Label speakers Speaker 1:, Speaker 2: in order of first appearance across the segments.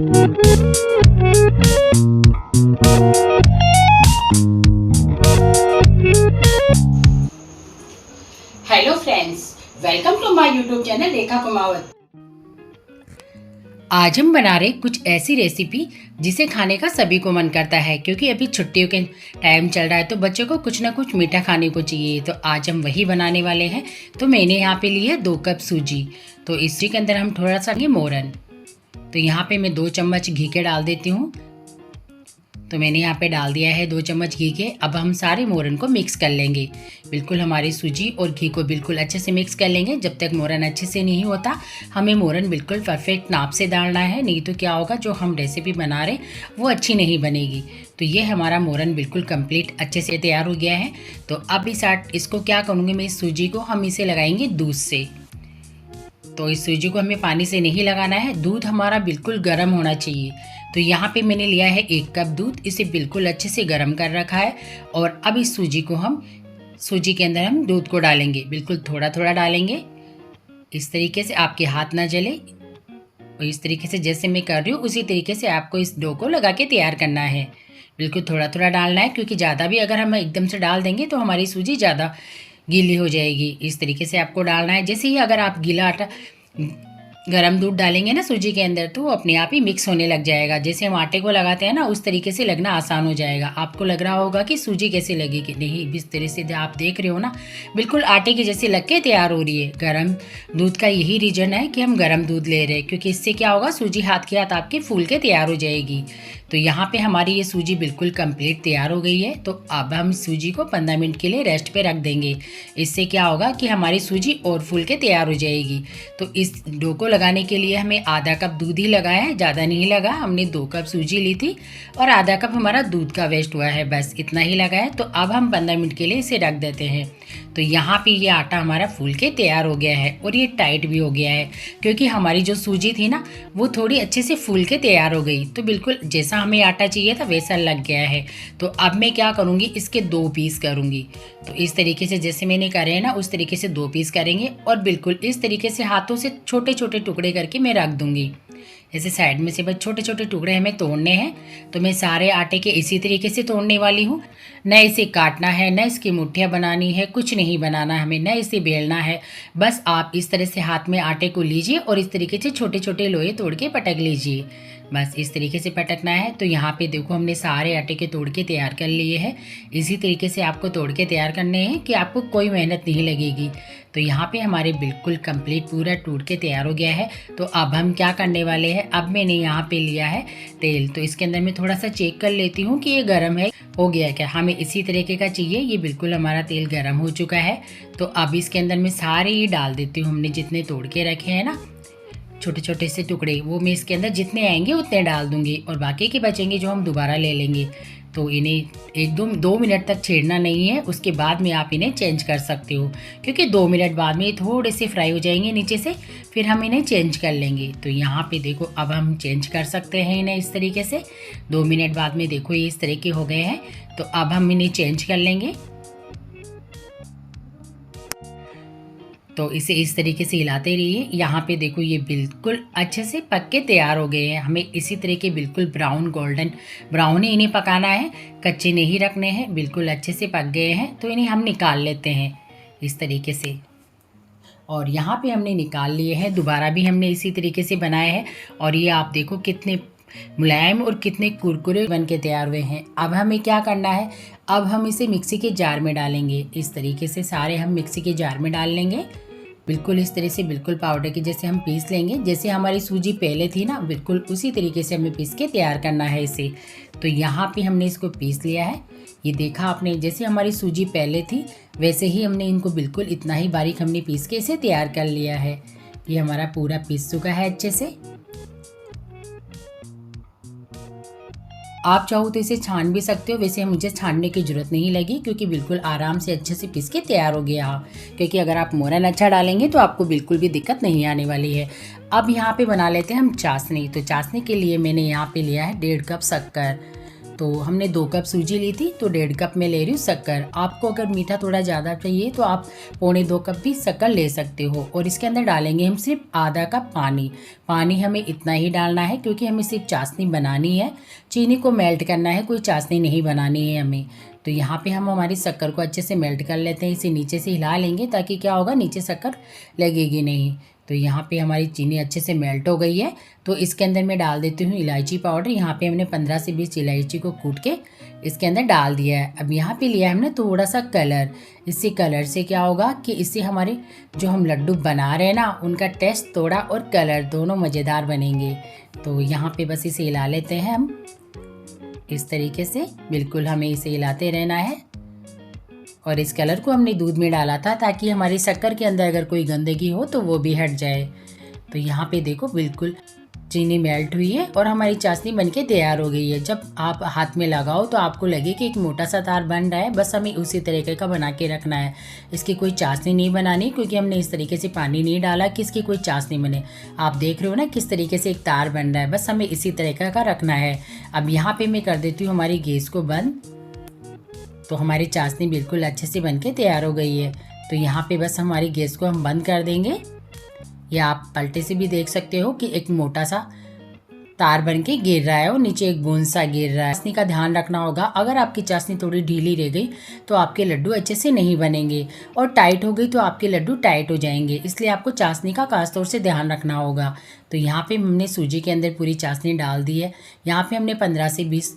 Speaker 1: Hello friends, welcome to my YouTube channel Rekha Kumawat. आज हम बना रहे कुछ ऐसी रेसिपी जिसे खाने का सभी को मन करता है, क्योंकि अभी छुट्टियों के टाइम चल रहा है तो बच्चों को कुछ ना कुछ मीठा खाने को चाहिए। तो आज हम वही बनाने वाले हैं। तो मैंने यहाँ पे ली है 2 कप सूजी। तो इसी के अंदर हम थोड़ा सा मोरन, तो यहाँ पे मैं 2 चम्मच घी के डाल देती हूँ। तो मैंने यहाँ पे डाल दिया है 2 चम्मच घी के। अब हम सारे मोरन को मिक्स कर लेंगे। बिल्कुल हमारी सूजी और घी को बिल्कुल अच्छे से मिक्स कर लेंगे। जब तक मोरन अच्छे से नहीं होता, हमें मोरन बिल्कुल परफेक्ट नाप से डालना है, नहीं तो क्या होगा, जो हम रेसिपी बना रहे वो अच्छी नहीं बनेगी। तो ये हमारा मोरन बिल्कुल कंप्लीट अच्छे से तैयार हो गया है। तो अब इसको क्या करूँगी मैं, इस सूजी को हम इसे लगाएंगे दूध से। तो इस सूजी को हमें पानी से नहीं लगाना है, दूध हमारा बिल्कुल गर्म होना चाहिए। तो यहाँ पे मैंने लिया है 1 कप दूध, इसे बिल्कुल अच्छे से गर्म कर रखा है। और अब इस सूजी के अंदर हम दूध को डालेंगे, बिल्कुल थोड़ा थोड़ा डालेंगे, इस तरीके से आपके हाथ ना जले। और इस तरीके से जैसे मैं कर रही हूँ उसी तरीके से आपको इस डो को लगा के तैयार करना है। बिल्कुल थोड़ा थोड़ा डालना है, क्योंकि ज़्यादा भी अगर हम एकदम से डाल देंगे तो हमारी सूजी ज़्यादा गीली हो जाएगी। इस तरीके से आपको डालना है। जैसे ही अगर आप गीला आटा गरम दूध डालेंगे ना सूजी के अंदर, तो वो अपने आप ही मिक्स होने लग जाएगा। जैसे हम आटे को लगाते हैं ना, उस तरीके से लगना आसान हो जाएगा। आपको लग रहा होगा कि सूजी कैसे लगेगी, नहीं, इस तरह से आप देख रहे हो ना, बिल्कुल आटे की जैसे लग के तैयार हो रही है। गरम दूध का यही रीज़न है कि हम गरम दूध ले रहे हैं, क्योंकि इससे क्या होगा, सूजी हाथ के हाथ आपके फूल के तैयार हो जाएगी। तो यहाँ पे हमारी ये सूजी बिल्कुल कंप्लीट तैयार हो गई है। तो अब हम सूजी को 15 मिनट के लिए रेस्ट पे रख देंगे। इससे क्या होगा कि हमारी सूजी और फूल के तैयार हो जाएगी। तो इस डो को लगाने के लिए हमें आधा कप दूध ही लगाया है, ज़्यादा नहीं लगा। हमने 2 कप सूजी ली थी और आधा कप हमारा दूध का वेस्ट हुआ है, बस इतना ही लगा है। तो अब हम 15 मिनट के लिए इसे रख देते हैं। तो यहाँ पे ये आटा हमारा फूल के तैयार हो गया है और ये टाइट भी हो गया है, क्योंकि हमारी जो सूजी थी ना, वो थोड़ी अच्छे से फूल के तैयार हो गई। तो बिल्कुल जैसा हमें आटा चाहिए था वैसा लग गया है। तो अब मैं क्या करूँगी, इसके 2 पीस करूँगी। तो इस तरीके से जैसे मैंने करे हैं ना, उस तरीके से 2 पीस करेंगे और बिल्कुल इस तरीके से हाथों से छोटे छोटे टुकड़े करके मैं रख दूँगी। ऐसे साइड में से बस छोटे छोटे टुकड़े हमें तोड़ने हैं। तो मैं सारे आटे के इसी तरीके से तोड़ने वाली हूँ। न इसे काटना है, न इसकी मुट्ठियाँ बनानी है, कुछ नहीं बनाना हमें, न इसे बेलना है। बस आप इस तरह से हाथ में आटे को लीजिए और इस तरीके से छोटे छोटे लोहे तोड़ के पटक लीजिए। बस इस तरीके से पटकना है। तो यहाँ पे देखो, हमने सारे आटे के तोड़ के तैयार कर लिए हैं। इसी तरीके से आपको तोड़ के तैयार करने हैं कि आपको कोई मेहनत नहीं लगेगी। तो यहाँ पे हमारे बिल्कुल कंप्लीट पूरा टूट के तैयार हो गया है। तो अब हम क्या करने वाले हैं, अब मैंने यहाँ पे लिया है तेल। तो इसके अंदर मैं थोड़ा सा चेक कर लेती हूँ कि ये गर्म है, हो गया क्या, हमें इसी तरीके का चाहिए। ये बिल्कुल हमारा तेल गर्म हो चुका है। तो अब इसके अंदर मैं सारे ही डाल देती हूँ, हमने जितने तोड़ के रखे हैं ना छोटे छोटे से टुकड़े, वो मैं इसके अंदर जितने आएंगे उतने डाल दूंगी और बाकी के बचेंगे जो हम दोबारा ले लेंगे। तो इन्हें 2 मिनट तक छेड़ना नहीं है, उसके बाद में आप इन्हें चेंज कर सकते हो, क्योंकि 2 मिनट बाद में ये थोड़े से फ्राई हो जाएंगे नीचे से, फिर हम इन्हें चेंज कर लेंगे। तो यहाँ पे देखो, अब हम चेंज कर सकते हैं इन्हें इस तरीके से। 2 मिनट बाद में देखो ये इस तरह के हो गए हैं। तो अब हम इन्हें चेंज कर लेंगे। तो इसे इस तरीके से हिलाते रहिए। यहाँ पे देखो, ये बिल्कुल अच्छे से पक के तैयार हो गए हैं। हमें इसी तरह के बिल्कुल ब्राउन गोल्डन ब्राउन ही इन्हें पकाना है, कच्चे नहीं रखने हैं। बिल्कुल अच्छे से पक गए हैं, तो इन्हें हम निकाल लेते हैं इस तरीके से। और यहाँ पे हमने निकाल लिए हैं, दोबारा भी हमने इसी तरीके से बनाए हैं। और ये आप देखो कितने मुलायम और कितने कुरकुरे बन के तैयार हुए हैं। अब हमें क्या करना है, अब हम इसे मिक्सी के जार में डालेंगे। इस तरीके से सारे हम मिक्सी के जार में डाल लेंगे। बिल्कुल इस तरह से, बिल्कुल पाउडर के जैसे हम पीस लेंगे। जैसे हमारी सूजी पहले थी ना, बिल्कुल उसी तरीके से हमें पीस के तैयार करना है इसे। तो यहाँ पे हमने इसको पीस लिया है। ये देखा आपने, जैसे हमारी सूजी पहले थी वैसे ही हमने इनको बिल्कुल इतना ही बारीक हमने पीस के इसे तैयार कर लिया है। ये हमारा पूरा पीस चुका है अच्छे से। आप चाहो तो इसे छान भी सकते हो, वैसे मुझे छानने की ज़रूरत नहीं लगी, क्योंकि बिल्कुल आराम से अच्छे से पीस के तैयार हो गया। क्योंकि अगर आप मोरन अच्छा डालेंगे तो आपको बिल्कुल भी दिक्कत नहीं आने वाली है। अब यहाँ पे बना लेते हैं हम चाशनी। तो चाशनी के लिए मैंने यहाँ पे लिया है 1.5 कप शक्कर। तो हमने 2 कप सूजी ली थी, तो 1.5 कप में ले रही हूँ शक्कर। आपको अगर मीठा थोड़ा ज़्यादा चाहिए तो आप 2.25 कप भी शक्कर ले सकते हो। और इसके अंदर डालेंगे हम सिर्फ आधा कप पानी। पानी हमें इतना ही डालना है क्योंकि हमें सिर्फ चाशनी बनानी है, चीनी को मेल्ट करना है, कोई चाशनी नहीं बनानी है हमें। तो यहाँ पे हम हमारी शक्कर को अच्छे से मेल्ट कर लेते हैं। इसे नीचे से हिला लेंगे ताकि क्या होगा, नीचे शक्कर लगेगी नहीं। तो यहाँ पे हमारी चीनी अच्छे से मेल्ट हो गई है। तो इसके अंदर मैं डाल देती हूँ इलायची पाउडर। यहाँ पे हमने 15 से 20 इलायची को कूट के इसके अंदर डाल दिया है। अब यहाँ पे लिया है हमने थोड़ा सा कलर। इससे कलर से क्या होगा कि इससे हमारे जो हम लड्डू बना रहे हैं ना, उनका टेस्ट थोड़ा और कलर दोनों मज़ेदार बनेंगे। तो यहाँ पे बस इसे हिला लेते हैं हम इस तरीके से। बिल्कुल हमें इसे हिलाते रहना है। और इस कलर को हमने दूध में डाला था ताकि हमारी शक्कर के अंदर अगर कोई गंदगी हो तो वो भी हट जाए। तो यहाँ पे देखो बिल्कुल चीनी मेल्ट हुई है और हमारी चाशनी बनके तैयार हो गई है। जब आप हाथ में लगाओ तो आपको लगे कि एक मोटा सा तार बन रहा है, बस हमें उसी तरीके का बना के रखना है। इसकी कोई चाशनी नहीं बनानी क्योंकि हमने इस तरीके से पानी नहीं डाला कि इसकी कोई चाशनी बने। आप देख रहे हो ना किस तरीके से एक तार बन रहा है, बस हमें इसी तरीके का रखना है। अब यहाँ पर मैं कर देती हूँ हमारी गैस को बंद। तो हमारी चाशनी बिल्कुल अच्छे से बनके तैयार हो गई है। तो यहाँ पे बस हमारी गैस को हम बंद कर देंगे। या आप पलटे से भी देख सकते हो कि एक मोटा सा तार बनके गिर रहा है और नीचे एक बूंद सा गिर रहा है। चाशनी का ध्यान रखना होगा, अगर आपकी चाशनी थोड़ी ढीली रह गई तो आपके लड्डू अच्छे से नहीं बनेंगे, और टाइट हो गई तो आपके लड्डू टाइट हो जाएंगे। इसलिए आपको चाशनी का खास तौर से ध्यान रखना होगा। तो यहाँ पे हमने सूजी के अंदर पूरी चाशनी डाल दी है। यहाँ पे हमने 15 से 20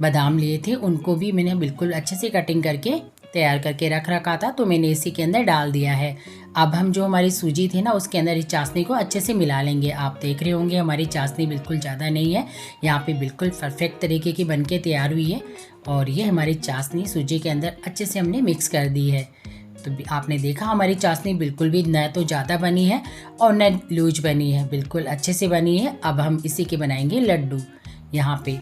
Speaker 1: बादाम लिए थे, उनको भी मैंने बिल्कुल अच्छे से कटिंग करके तैयार करके रख रखा था, तो मैंने इसी के अंदर डाल दिया है। अब हम जो हमारी सूजी थी ना, उसके अंदर इस चाशनी को अच्छे से मिला लेंगे। आप देख रहे होंगे हमारी चाशनी बिल्कुल ज़्यादा नहीं है, यहाँ पे बिल्कुल परफेक्ट तरीके की बनके तैयार हुई है। और ये हमारी चाशनी सूजी के अंदर अच्छे से हमने मिक्स कर दी है। तो आपने देखा हमारी चाशनी बिल्कुल भी न तो ज़्यादा बनी है और न लूज बनी है, बिल्कुल अच्छे से बनी है। अब हम इसी के बनाएंगे लड्डू। यहाँ पे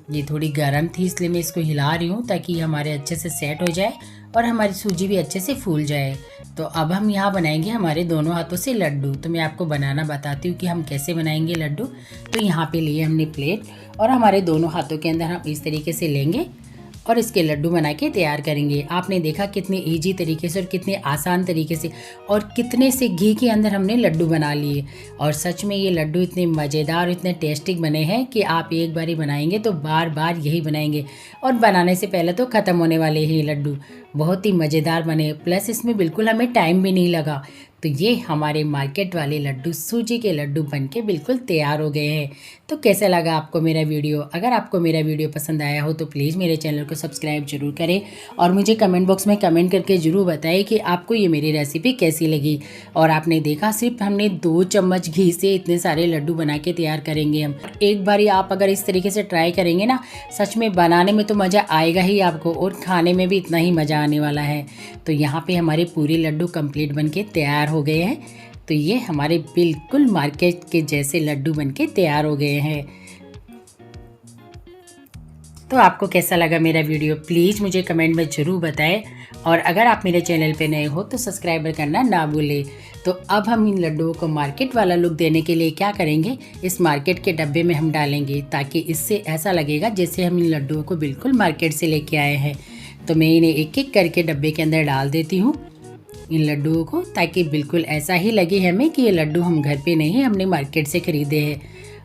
Speaker 1: ये थोड़ी गर्म थी इसलिए मैं इसको हिला रही हूँ ताकि हमारे अच्छे से सेट हो जाए और हमारी सूजी भी अच्छे से फूल जाए। तो अब हम यहाँ बनाएंगे हमारे दोनों हाथों से लड्डू। तो मैं आपको बनाना बताती हूँ कि हम कैसे बनाएंगे लड्डू। तो यहाँ पे लिए हमने प्लेट और हमारे दोनों हाथों के अंदर हम इस तरीके से लेंगे और इसके लड्डू बना के तैयार करेंगे। आपने देखा कितने इजी तरीके से और कितने आसान तरीके से और कितने से घी के अंदर हमने लड्डू बना लिए। और सच में ये लड्डू इतने मज़ेदार और इतने टेस्टी बने हैं कि आप एक बार ही बनाएंगे तो बार बार यही बनाएंगे, और बनाने से पहले तो ख़त्म होने वाले हैं ये लड्डू। बहुत ही मज़ेदार बने, प्लस इसमें बिल्कुल हमें टाइम भी नहीं लगा। तो ये हमारे मार्केट वाले लड्डू, सूजी के लड्डू बनके बिल्कुल तैयार हो गए हैं। तो कैसा लगा आपको मेरा वीडियो? अगर आपको मेरा वीडियो पसंद आया हो तो प्लीज़ मेरे चैनल को सब्सक्राइब जरूर करें और मुझे कमेंट बॉक्स में कमेंट करके ज़रूर बताएं कि आपको ये मेरी रेसिपी कैसी लगी। और आपने देखा सिर्फ हमने 2 चम्मच घी से इतने सारे लड्डू बना के तैयार करेंगे हम। एक बार आप अगर इस तरीके से ट्राई करेंगे ना, सच में बनाने में तो मज़ा आएगा ही आपको और खाने में भी इतना ही मज़ा आने वाला है। तो यहाँ पे हमारे पूरे लड्डू कंप्लीट बनके तैयार हो गए हैं। तो ये हमारे बिल्कुल मार्केट के जैसे लड्डू बनके तैयार हो गए हैं। तो आपको कैसा लगा मेरा वीडियो प्लीज़ मुझे कमेंट में ज़रूर बताएं। और अगर आप मेरे चैनल पे नए हो तो सब्सक्राइब करना ना भूलें। तो अब हम इन लड्डुओं को मार्केट वाला लुक देने के लिए क्या करेंगे, इस मार्केट के डब्बे में हम डालेंगे ताकि इससे ऐसा लगेगा जैसे हम इन लड्डुओं को बिल्कुल मार्केट से लेके आए हैं। तो मैं इन्हें एक एक करके डब्बे के अंदर डाल देती हूँ इन लड्डुओं को, ताकि बिल्कुल ऐसा ही लगे हमें कि ये लड्डू हम घर पे नहीं हमने मार्केट से ख़रीदे हैं।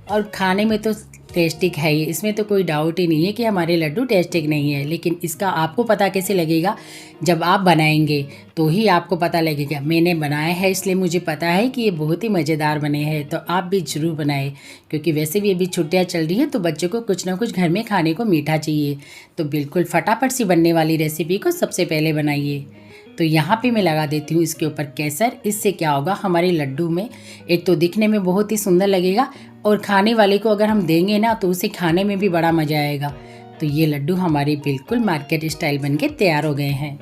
Speaker 1: और खाने में तो टेस्टिक है ही, इसमें तो कोई डाउट ही नहीं है कि हमारे लड्डू टेस्टिक नहीं है। लेकिन इसका आपको पता कैसे लगेगा, जब आप बनाएंगे तो ही आपको पता लगेगा। मैंने बनाया है इसलिए मुझे पता है कि ये बहुत ही मज़ेदार बने हैं। तो आप भी ज़रूर बनाएं, क्योंकि वैसे भी अभी छुट्टियां चल रही हैं तो बच्चों को कुछ ना कुछ घर में खाने को मीठा चाहिए। तो बिल्कुल फटाफट सी बनने वाली रेसिपी को सबसे पहले बनाइए। तो यहाँ पे मैं लगा देती हूँ इसके ऊपर केसर। इससे क्या होगा, हमारे लड्डू में एक तो दिखने में बहुत ही सुंदर लगेगा और खाने वाले को अगर हम देंगे ना तो उसे खाने में भी बड़ा मज़ा आएगा। तो ये लड्डू हमारे बिल्कुल मार्केट स्टाइल बनके तैयार हो गए हैं।